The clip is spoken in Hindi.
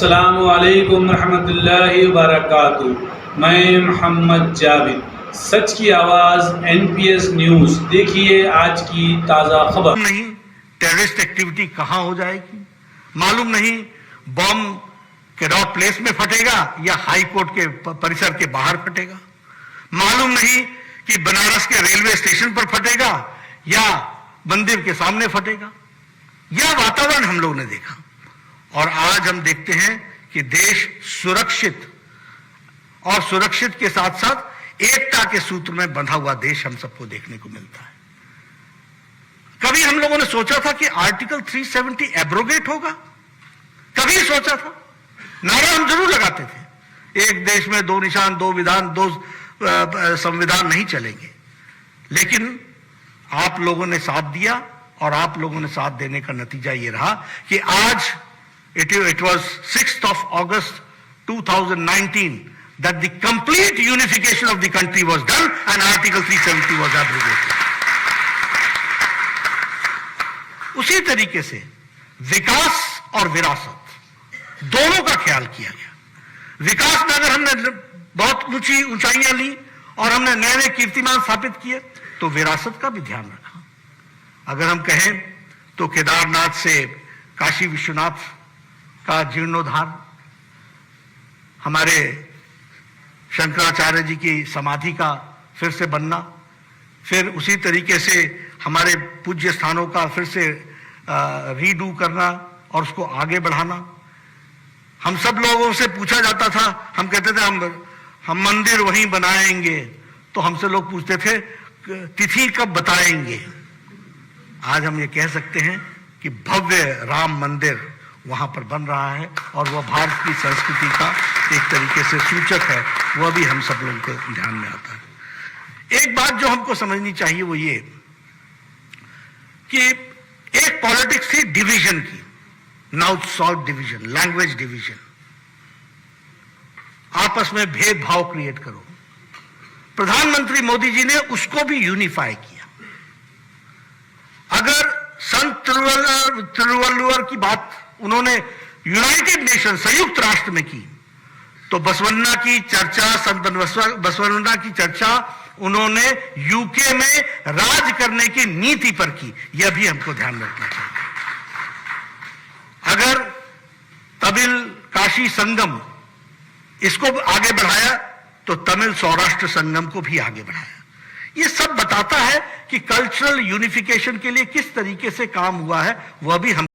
अस्सलामु अलैकुम रहमतुल्लाहि व बरकातुहू। मैं मोहम्मद जावेद, सच की आवाज़ एनपीएस न्यूज़। देखिए आज की ताज़ा खबर। नहीं टेररिस्ट एक्टिविटी कहां हो जाएगी, मालूम नहीं बॉम्ब कैरॉट प्लेस में फटेगा या हाई कोर्ट के परिसर के बाहर फटेगा, मालूम नहीं कि बनारस के रेलवे स्टेशन पर फटेगा या मंदिर के सामने फटेगा। यह वातावरण हम लोगों ने देखा और आज हम देखते हैं कि देश सुरक्षित और सुरक्षित के साथ साथ एकता के सूत्र में बंधा हुआ देश हम सबको देखने को मिलता है। कभी हम लोगों ने सोचा था कि आर्टिकल 370 एब्रोगेट होगा, कभी सोचा था? नारा हम जरूर लगाते थे, एक देश में दो निशान, दो विधान, दो संविधान नहीं चलेंगे, लेकिन आप लोगों ने साथ दिया और आप लोगों ने साथ देने का नतीजा ये रहा कि आज it was 6th of August 2019 that the complete unification of the country was done and Article 370 was abrogated. उसी तरीके से विकास और विरासत दोनों का ख्याल किया गया। विकास में अगर हमने बहुत ऊंची ऊंचाइयां ली और हमने नए नए कीर्तिमान स्थापित किए तो विरासत का भी ध्यान रखा। अगर हम कहें तो केदारनाथ से काशी विश्वनाथ का जीर्णोद्धार, हमारे शंकराचार्य जी की समाधि का फिर से बनना, फिर उसी तरीके से हमारे पूज्य स्थानों का फिर से रीडू करना और उसको आगे बढ़ाना। हम सब लोगों से पूछा जाता था, हम कहते थे हम मंदिर वहीं बनाएंगे, तो हमसे लोग पूछते थे तिथि कब बताएंगे। आज हम ये कह सकते हैं कि भव्य राम मंदिर वहां पर बन रहा है और वह भारत की संस्कृति का एक तरीके से सूचक है, वह भी हम सब लोगों को ध्यान में आता है। एक बात जो हमको समझनी चाहिए वो ये कि एक पॉलिटिक्स थी डिवीजन की, north south division, language division, आपस में भेदभाव क्रिएट करो। प्रधानमंत्री मोदी जी ने उसको भी यूनिफाई किया। अगर संत तिरुवल्लुवर की बात उन्होंने यूनाइटेड नेशन, संयुक्त राष्ट्र में की, तो बसवन्ना की चर्चा, संत बसवन्ना की चर्चा उन्होंने यूके में राज करने की नीति पर की। यह भी हमको ध्यान में रखना चाहिए। अगर तमिल काशी संगम इसको आगे बढ़ाया तो तमिल सौराष्ट्र संगम को भी आगे बढ़ाया। यह सब बताता है कि कल्चरल यूनिफिकेशन के लिए किस तरीके से काम हुआ है, वह भी हम